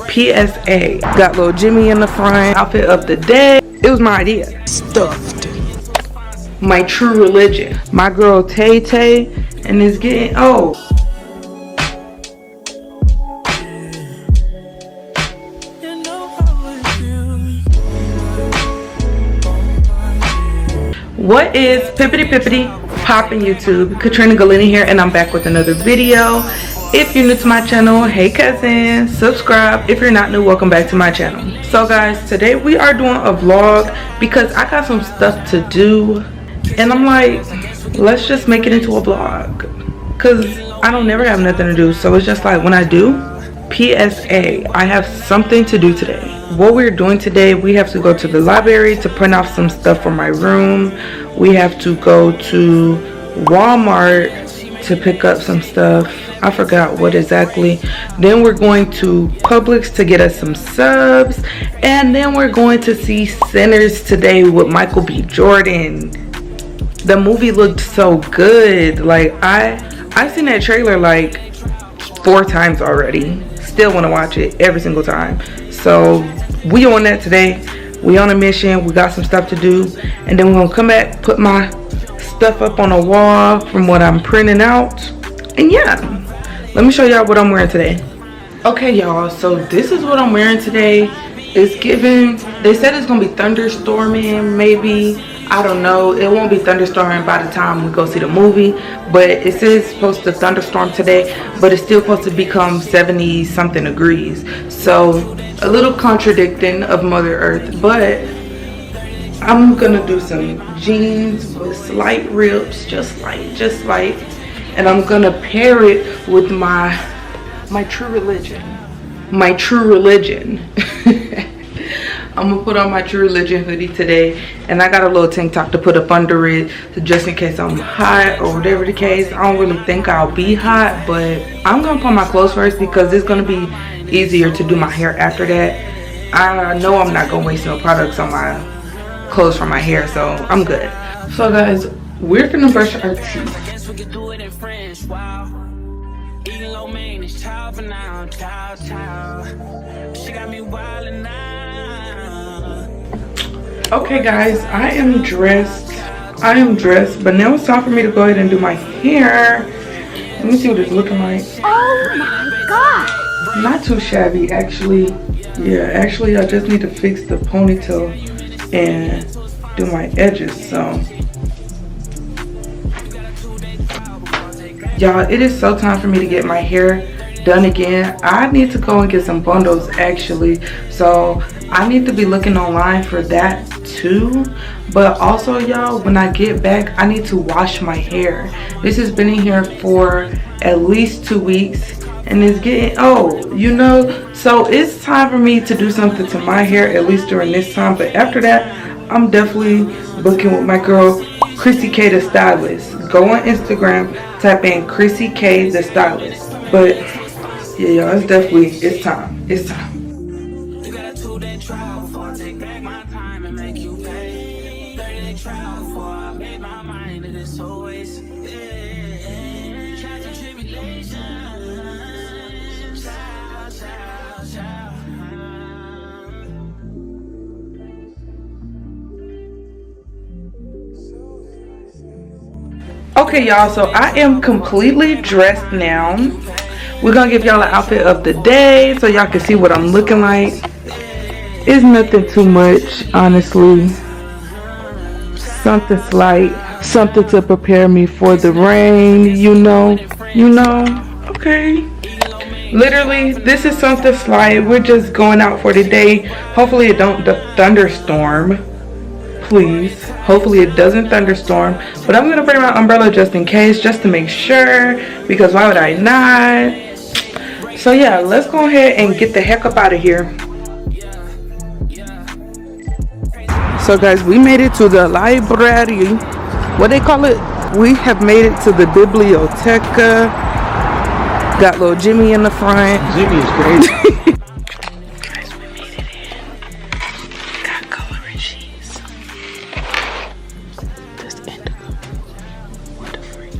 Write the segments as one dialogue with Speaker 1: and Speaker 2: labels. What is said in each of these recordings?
Speaker 1: PSA. Got little Jimmy in the front. Outfit of the day. It was my idea.
Speaker 2: Stuffed.
Speaker 1: My true religion. My girl Tay Tay, and it's getting old. What is pippity poppin' YouTube? Katrina Galini here, and I'm back with another video. If you're new to my channel, hey cousin, subscribe. If you're not new, welcome back to my channel. So guys, today we are doing a vlog because I got some stuff to do, and I'm like, let's just make it into a vlog because I don't never have nothing to do. So it's just like when I do, PSA, I have something to do today. What we're doing today, we have to go to the library to print off some stuff for my room. We have to go to Walmart to pick up some stuff. I forgot what exactly. Then we're going to Publix to get us some subs, and then we're going to see Sinners today with Michael B. Jordan. The movie looked so good. Like I've seen that trailer like 4 times already. Still want to watch it every single time. So we on that today. We on a mission. We got some stuff to do, and then we're gonna come back, put my stuff up on a wall from what I'm printing out, and yeah, let me show y'all what I'm wearing today. Okay y'all, so this is what I'm wearing today. It's given, they said it's gonna be thunderstorming, maybe, I don't know. It won't be thunderstorming by the time we go see the movie, but it is supposed to thunderstorm today, but it's still supposed to become 70 something degrees. So a little contradicting of Mother Earth, but I'm gonna do some jeans with slight rips, just light, and I'm gonna pair it with my true religion. My true religion. I'm gonna put on my true religion hoodie today, and I got a little tank top to put up under it just in case I'm hot or whatever the case. I don't really think I'll be hot, but I'm gonna put my clothes first because it's gonna be easier to do my hair after that. I know I'm not gonna waste no products on my clothes for my hair, so I'm good. So guys, we're gonna brush our teeth. Okay guys, I am dressed, but now it's time for me to go ahead and do my hair. Let me see what it's looking like.
Speaker 2: Oh my god!
Speaker 1: Not too shabby actually. Yeah, actually I just need to fix the ponytail and do my edges. So y'all, it is so time for me to get my hair done again. I need to go and get some bundles actually, so I need to be looking online for that too. But also y'all, when I get back, I need to wash my hair. This has been in here for at least 2 weeks, and it's getting old, you know. So it's time for me to do something to my hair, at least during this time. But after that, I'm definitely booking with my girl Chrissy K the Stylist. Go on Instagram, type in Chrissy K the Stylist. But yeah y'all, it's time. Okay y'all, so I am completely dressed now. We're gonna give y'all an outfit of the day so y'all can see what I'm looking like. It's nothing too much, honestly. Something slight, something to prepare me for the rain, you know, okay. Literally, this is something slight. We're just going out for the day. Hopefully it don't thunderstorm. Please, hopefully it doesn't thunderstorm, but I'm gonna bring my umbrella just in case, just to make sure, because why would I not? So yeah, let's go ahead and get the heck up out of here. So guys, we made it to the library. What they call it? We have made it to the biblioteca. Got little Jimmy in the front.
Speaker 2: Jimmy is crazy.
Speaker 1: Guys, we made it in. Got coloring sheets. This indigo. What the freak?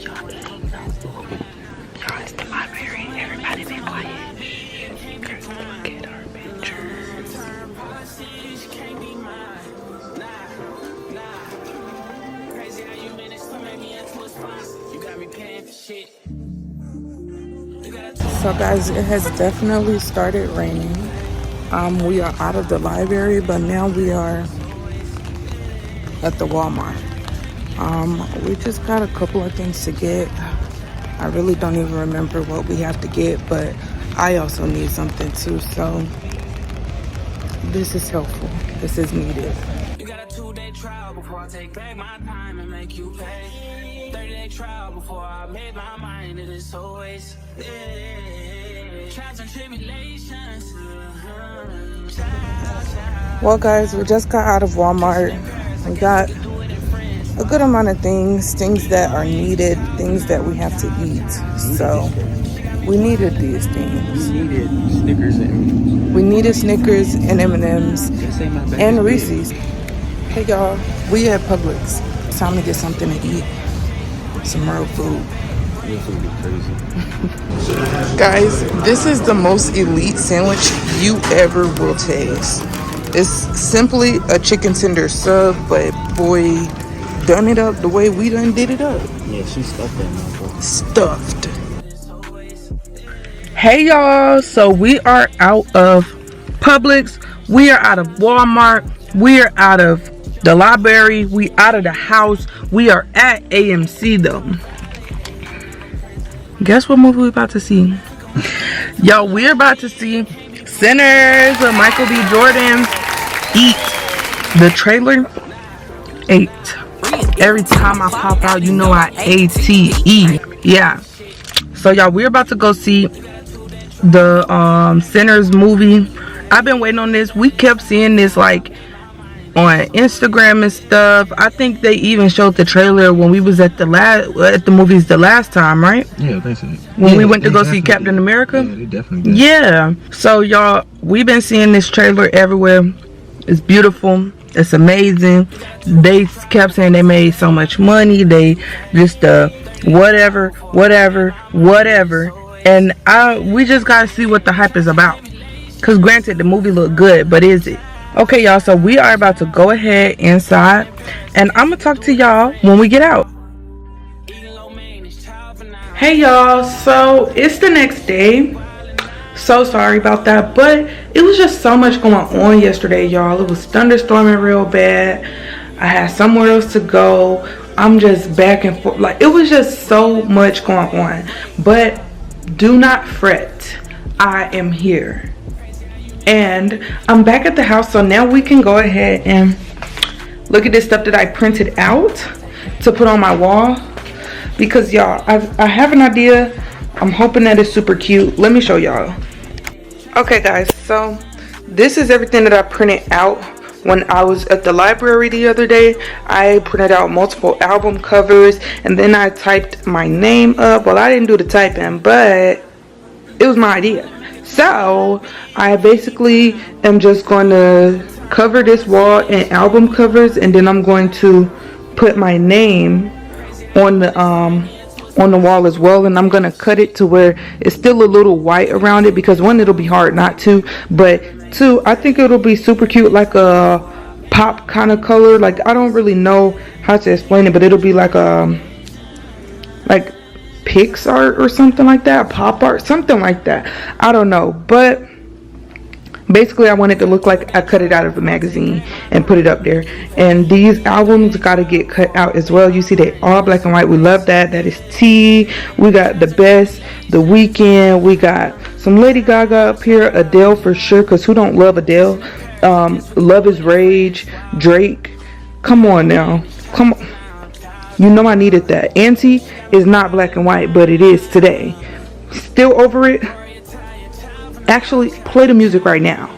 Speaker 1: Y'all ain't know. the library. Everybody be quiet. Girls, look at our pictures. So guys, it has definitely started raining. We are out of the library, but now we are at the Walmart. We just got a couple of things to get. I really don't even remember what we have to get, but I also need something too, so this is helpful. This is needed. You got a 2-day trial before I take back my time and make you pay. 30-day trial before I made my mind. It is always trials and tribulations. Well guys, we just got out of Walmart. We got a good amount of things that are needed, things that we have to eat. So we needed these things.
Speaker 2: We needed Snickers and M&Ms.
Speaker 1: We needed Snickers and M&Ms and Reese's. Hey y'all, we at Publix. It's time to get something to eat. Some real food.
Speaker 2: Your food is crazy.
Speaker 1: Guys, this is the most elite sandwich you ever will taste. It's simply a chicken tender sub, but boy, done it up the way we done did it up.
Speaker 2: Yeah, she stuffed that motherfucker.
Speaker 1: Stuffed. Hey y'all, so we are out of Publix, we are out of Walmart, we are out of the library, we out of the house, we are at AMC though. Guess what movie we about to see? Yo, we're about to see Sinners with Michael B. Jordan. Eat. The trailer ate. Every time I pop out, you know I ATE. Yeah. So y'all, we're about to go see the Sinners movie. I've been waiting on this. We kept seeing this like on Instagram and stuff. I think they even showed the trailer when we was at the movies the last time, right?
Speaker 2: Yeah, they said.
Speaker 1: When we went to go see Captain America.
Speaker 2: Yeah, they definitely did.
Speaker 1: Yeah. So y'all, we've been seeing this trailer everywhere. It's beautiful. It's amazing. They kept saying they made so much money. They just whatever. And we just gotta see what the hype is about. Cause granted, the movie looked good, but is it? Okay, y'all. So we are about to go ahead inside, and I'm gonna talk to y'all when we get out. Hey y'all. So it's the next day. So sorry about that, but it was just so much going on yesterday, y'all. It was thunderstorming real bad. I had somewhere else to go. I'm just back and forth. Like, it was just so much going on. But do not fret. I am here. And I'm back at the house, so now we can go ahead and look at this stuff that I printed out to put on my wall. Because y'all, I have an idea. I'm hoping that it's super cute. Let me show y'all. Okay guys, so this is everything that I printed out when I was at the library the other day. I printed out multiple album covers, and then I typed my name up. Well, I didn't do the typing, but it was my idea. So I basically am just going to cover this wall in album covers, and then I'm going to put my name on the wall as well, and I'm gonna cut it to where it's still a little white around it, because one, it'll be hard not to, but two, I think it'll be super cute, like a pop kind of color. Like, I don't really know how to explain it, but it'll be like Pixar or something like that, pop art, something like that. I don't know, but basically I want it to look like I cut it out of a magazine and put it up there. And these albums got to get cut out as well. You see, they all black and white. We love that. That is T. We got The Best, The Weeknd. We got some Lady Gaga up here, Adele for sure, because who don't love Adele? Love is Rage, Drake. Come on now, come on. You know I needed that. Auntie is not black and white, but it is today. Still over it. Actually, play the music right now.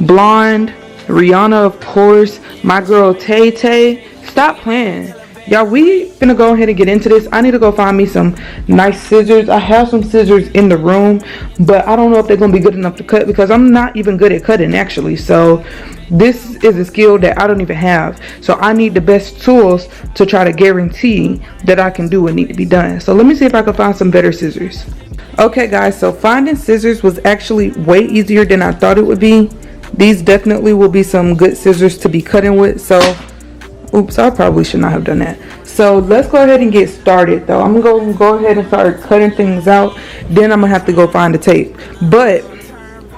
Speaker 1: Blonde, Rihanna, of course. My girl Tay Tay. Stop playing. Y'all, we gonna go ahead and get into this. I need to go find me some nice scissors. I have some scissors in the room, but I don't know if they're gonna be good enough to cut, because I'm not even good at cutting actually. So this is a skill that I don't even have. So I need the best tools to try to guarantee that I can do what need to be done. So let me see if I can find some better scissors. Okay guys, so finding scissors was actually way easier than I thought it would be. These definitely will be some good scissors to be cutting with. So, oops, I probably should not have done that. So let's go ahead and get started though. I'm gonna go ahead and start cutting things out. Then I'm gonna have to go find the tape. But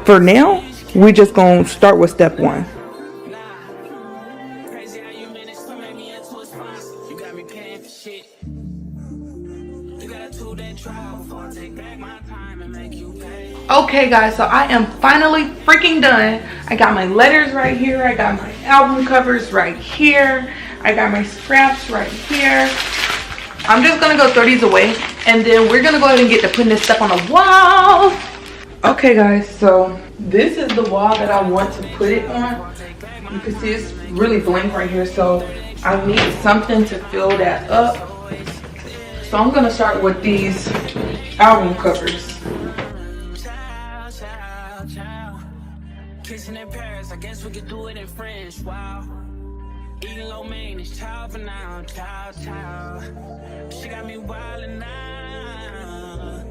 Speaker 1: for now, we're just gonna start with step 1. Okay guys, so I am finally freaking done. I got my letters right here. I got my album covers right here. I got my scraps right here. I'm just gonna go throw these away, and then we're gonna go ahead and get to putting this stuff on the wall. Okay guys, so this is the wall that I want to put it on. You can see it's really blank right here, so I need something to fill that up. So I'm gonna start with these album covers. Kissing in Paris, I guess we could do it in French. Wow. Eating lo mein is child for now, child. She got me wildin' now.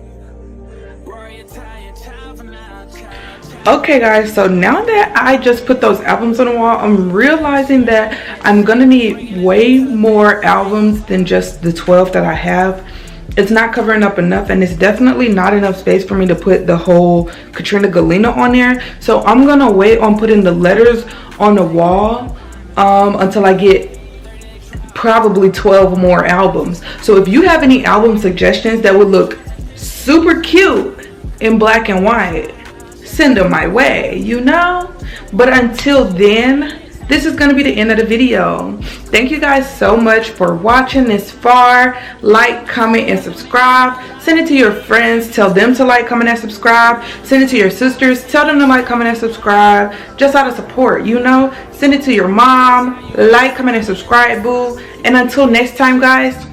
Speaker 1: Rory Italian, child for now, child. Okay guys, so now that I just put those albums on the wall, I'm realizing that I'm gonna need way more albums than just the 12 that I have. It's not covering up enough, and it's definitely not enough space for me to put the whole Katrina Galena on there. So I'm gonna wait on putting the letters on the wall until I get probably 12 more albums. So if you have any album suggestions that would look super cute in black and white, send them my way, you know. But until then, this is going to be the end of the video. Thank you guys so much for watching this far. Like, comment, and subscribe. Send it to your friends. Tell them to like, comment, and subscribe. Send it to your sisters. Tell them to like, comment, and subscribe. Just out of support, you know. Send it to your mom. Like, comment, and subscribe, boo. And until next time, guys,